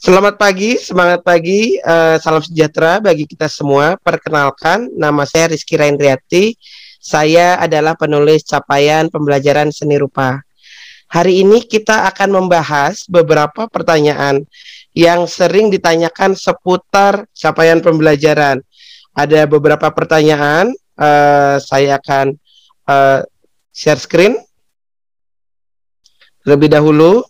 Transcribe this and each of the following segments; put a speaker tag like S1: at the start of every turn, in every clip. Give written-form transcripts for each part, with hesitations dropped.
S1: Selamat pagi, semangat pagi, salam sejahtera bagi kita semua. Perkenalkan, nama saya Rizky Raindriati. Saya adalah penulis capaian pembelajaran seni rupa. Hari ini kita akan membahas beberapa pertanyaan yang sering ditanyakan seputar capaian pembelajaran. Ada beberapa pertanyaan, saya akan share screen terlebih dahulu.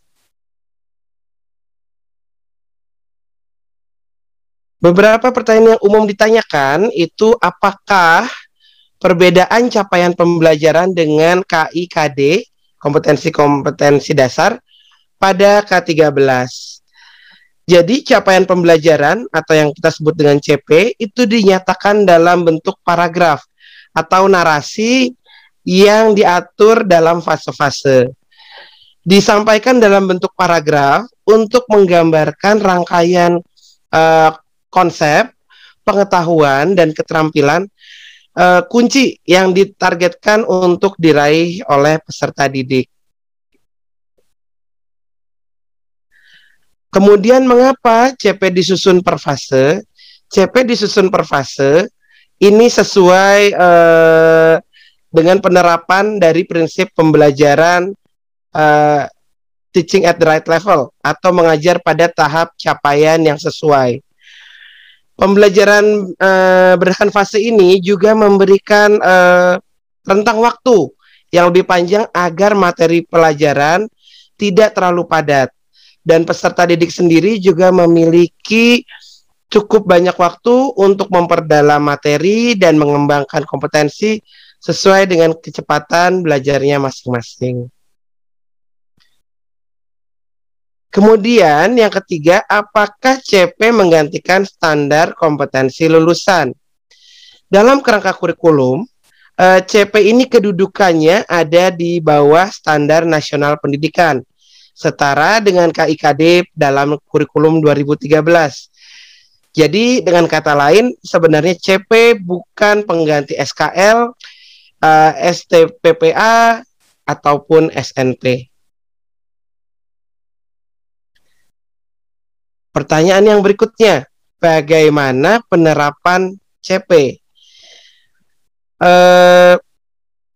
S1: Beberapa pertanyaan yang umum ditanyakan itu apakah perbedaan capaian pembelajaran dengan KIKD, kompetensi-kompetensi dasar, pada K13. Jadi capaian pembelajaran atau yang kita sebut dengan CP itu dinyatakan dalam bentuk paragraf atau narasi yang diatur dalam fase-fase. Disampaikan dalam bentuk paragraf untuk menggambarkan rangkaian konsep, pengetahuan, dan keterampilan kunci yang ditargetkan untuk diraih oleh peserta didik. Kemudian mengapa CP disusun per fase? CP disusun per fase ini sesuai dengan penerapan dari prinsip pembelajaran teaching at the right level atau mengajar pada tahap capaian yang sesuai. Pembelajaran berdasarkan fase ini juga memberikan rentang waktu yang lebih panjang agar materi pelajaran tidak terlalu padat. Dan peserta didik sendiri juga memiliki cukup banyak waktu untuk memperdalam materi dan mengembangkan kompetensi sesuai dengan kecepatan belajarnya masing-masing. Kemudian yang ketiga, apakah CP menggantikan standar kompetensi lulusan? Dalam kerangka kurikulum, CP ini kedudukannya ada di bawah standar nasional pendidikan, setara dengan KIKD dalam kurikulum 2013. Jadi dengan kata lain, sebenarnya CP bukan pengganti SKL, STPPA, ataupun SNP. Pertanyaan yang berikutnya, bagaimana penerapan CP?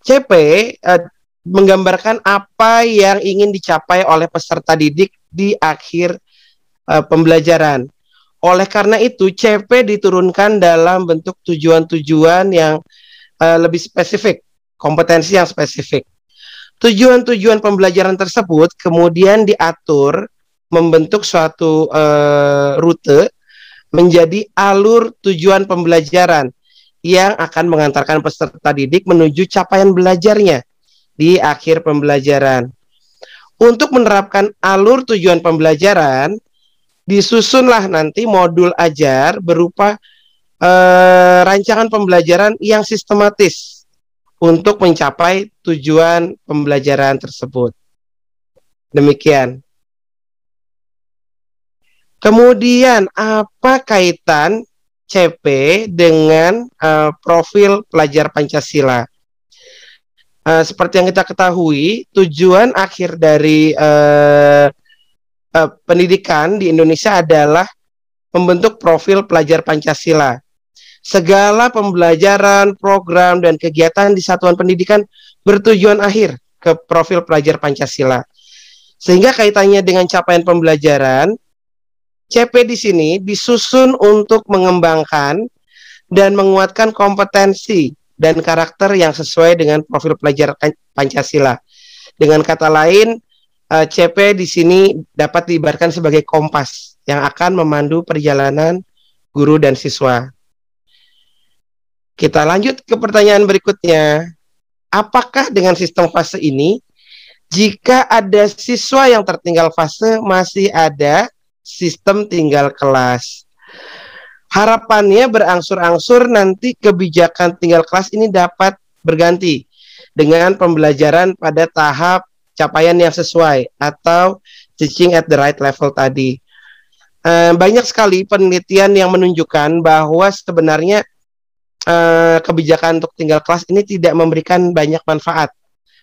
S1: CP menggambarkan apa yang ingin dicapai oleh peserta didik di akhir pembelajaran. Oleh karena itu, CP diturunkan dalam bentuk tujuan-tujuan yang lebih spesifik, kompetensi yang spesifik. Tujuan-tujuan pembelajaran tersebut kemudian diatur membentuk suatu rute menjadi alur tujuan pembelajaran yang akan mengantarkan peserta didik menuju capaian belajarnya di akhir pembelajaran. Untuk menerapkan alur tujuan pembelajaran, disusunlah nanti modul ajar berupa rancangan pembelajaran yang sistematis untuk mencapai tujuan pembelajaran tersebut. Demikian. Kemudian, apa kaitan CP dengan profil pelajar Pancasila? Seperti yang kita ketahui, tujuan akhir dari pendidikan di Indonesia adalah membentuk profil pelajar Pancasila. Segala pembelajaran, program, dan kegiatan di satuan pendidikan bertujuan akhir ke profil pelajar Pancasila. Sehingga kaitannya dengan capaian pembelajaran, CP di sini disusun untuk mengembangkan dan menguatkan kompetensi dan karakter yang sesuai dengan profil pelajar Pancasila. Dengan kata lain, CP di sini dapat diibaratkan sebagai kompas yang akan memandu perjalanan guru dan siswa. Kita lanjut ke pertanyaan berikutnya. Apakah dengan sistem fase ini, jika ada siswa yang tertinggal fase, masih ada sistem tinggal kelas? Harapannya berangsur-angsur nanti kebijakan tinggal kelas ini dapat berganti dengan pembelajaran pada tahap capaian yang sesuai atau teaching at the right level tadi. Banyak sekali penelitian yang menunjukkan bahwa sebenarnya kebijakan untuk tinggal kelas ini tidak memberikan banyak manfaat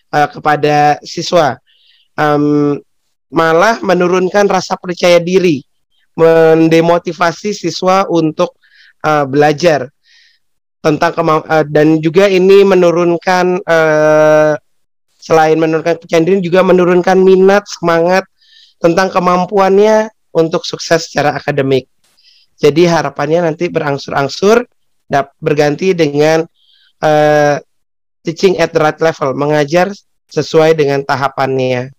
S1: kepada siswa. Malah menurunkan rasa percaya diri mendemotivasi siswa untuk belajar tentang dan juga ini menurunkan selain menurunkan kecanduan juga menurunkan minat, semangat tentang kemampuannya untuk sukses secara akademik. Jadi harapannya nanti berangsur-angsur berganti dengan teaching at the right level, mengajar sesuai dengan tahapannya.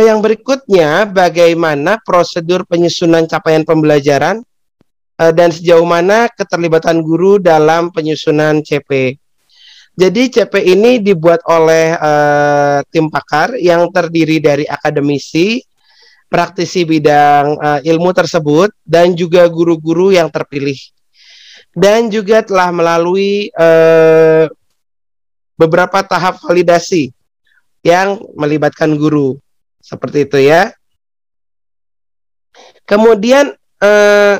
S1: Yang berikutnya, bagaimana prosedur penyusunan capaian pembelajaran dan sejauh mana keterlibatan guru dalam penyusunan CP. Jadi CP ini dibuat oleh tim pakar yang terdiri dari akademisi, praktisi bidang ilmu tersebut, dan juga guru-guru yang terpilih. Dan juga telah melalui beberapa tahap validasi yang melibatkan guru. Seperti itu ya. Kemudian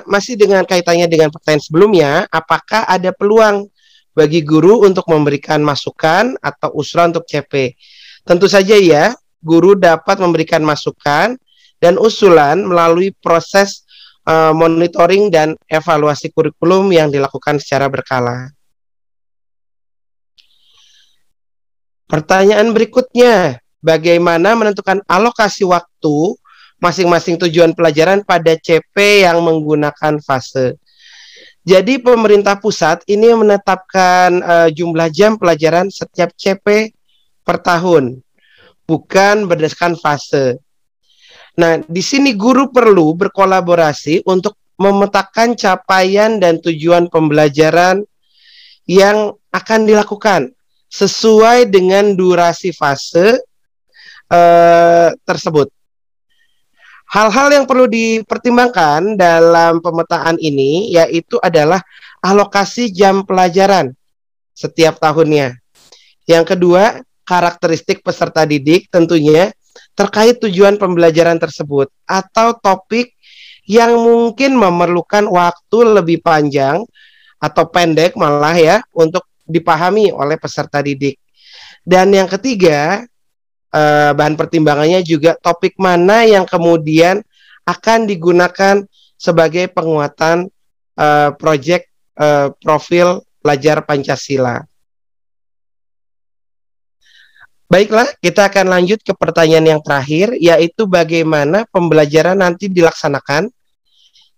S1: masih dengan kaitannya dengan pertanyaan sebelumnya, apakah ada peluang bagi guru untuk memberikan masukan atau usulan untuk CP? Tentu saja ya, guru dapat memberikan masukan dan usulan melalui proses monitoring dan evaluasi kurikulum yang dilakukan secara berkala. Pertanyaan berikutnya, bagaimana menentukan alokasi waktu masing-masing tujuan pelajaran pada CP yang menggunakan fase? Jadi pemerintah pusat ini menetapkan jumlah jam pelajaran setiap CP per tahun, bukan berdasarkan fase. Nah, di sini guru perlu berkolaborasi untuk memetakan capaian dan tujuan pembelajaran yang akan dilakukan sesuai dengan durasi fase tersebut. Hal-hal yang perlu dipertimbangkan dalam pemetaan ini yaitu adalah alokasi jam pelajaran setiap tahunnya. Yang kedua, karakteristik peserta didik tentunya terkait tujuan pembelajaran tersebut atau topik yang mungkin memerlukan waktu lebih panjang atau pendek malah ya untuk dipahami oleh peserta didik. Dan yang ketiga, bahan pertimbangannya juga topik mana yang kemudian akan digunakan sebagai penguatan proyek profil pelajar Pancasila. Baiklah, kita akan lanjut ke pertanyaan yang terakhir, yaitu bagaimana pembelajaran nanti dilaksanakan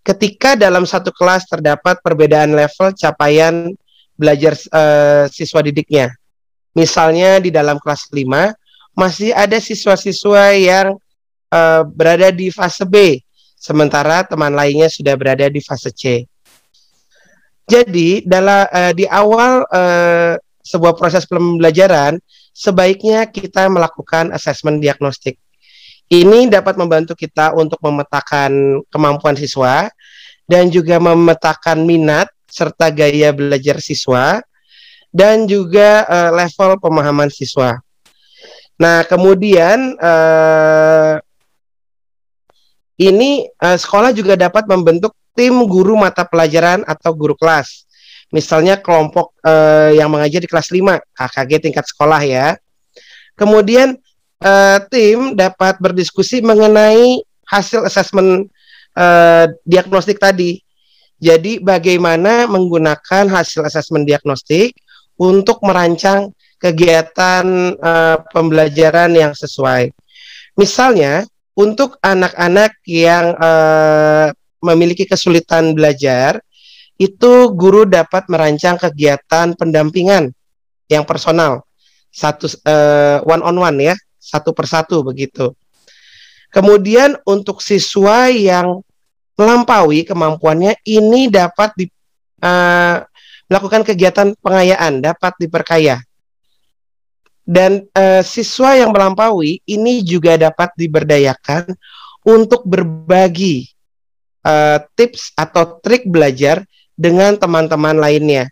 S1: ketika dalam satu kelas terdapat perbedaan level capaian belajar siswa didiknya. Misalnya di dalam kelas 5, masih ada siswa-siswa yang berada di fase B, sementara teman lainnya sudah berada di fase C. Jadi, di awal sebuah proses pembelajaran, sebaiknya kita melakukan asesmen diagnostik. Ini dapat membantu kita untuk memetakan kemampuan siswa dan juga memetakan minat serta gaya belajar siswa dan juga level pemahaman siswa. Nah, kemudian ini sekolah juga dapat membentuk tim guru mata pelajaran atau guru kelas. Misalnya kelompok yang mengajar di kelas 5, KKG tingkat sekolah ya. Kemudian tim dapat berdiskusi mengenai hasil asesmen diagnostik tadi. Jadi bagaimana menggunakan hasil asesmen diagnostik untuk merancang kegiatan pembelajaran yang sesuai. Misalnya, untuk anak-anak yang memiliki kesulitan belajar, itu guru dapat merancang kegiatan pendampingan yang personal, one on one ya, satu persatu begitu. Kemudian untuk siswa yang melampaui kemampuannya, ini dapat melakukan kegiatan pengayaan, dapat diperkaya. Dan siswa yang melampaui ini juga dapat diberdayakan untuk berbagi tips atau trik belajar dengan teman-teman lainnya.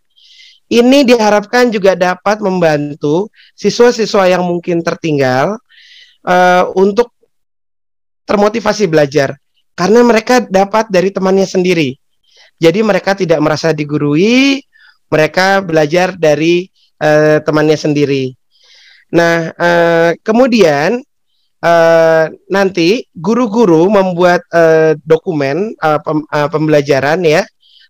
S1: Ini diharapkan juga dapat membantu siswa-siswa yang mungkin tertinggal untuk termotivasi belajar, karena mereka dapat dari temannya sendiri. Jadi mereka tidak merasa digurui, mereka belajar dari temannya sendiri. Nah, kemudian nanti guru-guru membuat dokumen pembelajaran ya,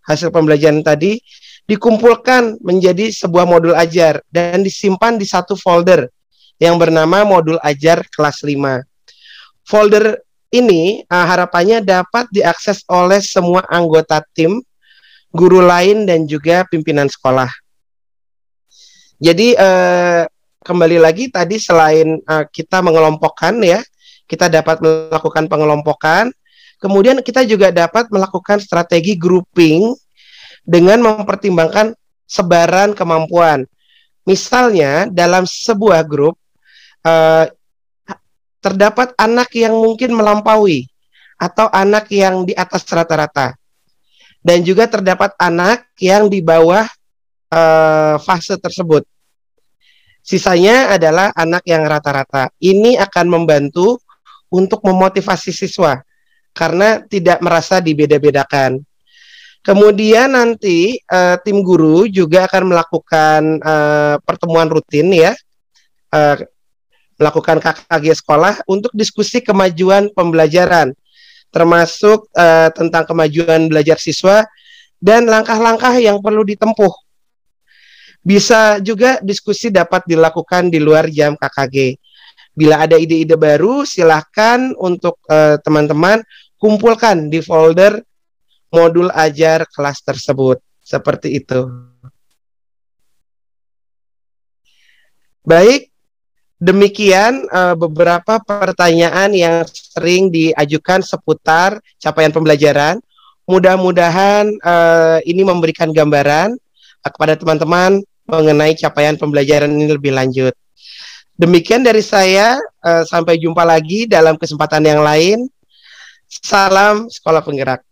S1: hasil pembelajaran tadi dikumpulkan menjadi sebuah modul ajar dan disimpan di satu folder yang bernama modul ajar kelas 5. Folder ini harapannya dapat diakses oleh semua anggota tim, guru lain dan juga pimpinan sekolah. Jadi kembali lagi tadi selain kita mengelompokkan ya, kita dapat melakukan pengelompokan, kemudian kita juga dapat melakukan strategi grouping dengan mempertimbangkan sebaran kemampuan. Misalnya dalam sebuah grup terdapat anak yang mungkin melampaui atau anak yang di atas rata-rata. Dan juga terdapat anak yang di bawah fase tersebut. Sisanya adalah anak yang rata-rata. Ini akan membantu untuk memotivasi siswa karena tidak merasa dibeda-bedakan. Kemudian nanti tim guru juga akan melakukan pertemuan rutin ya, melakukan KKG sekolah untuk diskusi kemajuan pembelajaran, termasuk tentang kemajuan belajar siswa dan langkah-langkah yang perlu ditempuh. Bisa juga diskusi dapat dilakukan di luar jam KKG. Bila ada ide-ide baru, silahkan untuk teman-teman kumpulkan di folder modul ajar kelas tersebut. Seperti itu. Baik, demikian beberapa pertanyaan yang sering diajukan seputar capaian pembelajaran. Mudah-mudahan ini memberikan gambaran kepada teman-teman mengenai capaian pembelajaran ini lebih lanjut. Demikian dari saya, sampai jumpa lagi dalam kesempatan yang lain. Salam Sekolah Penggerak.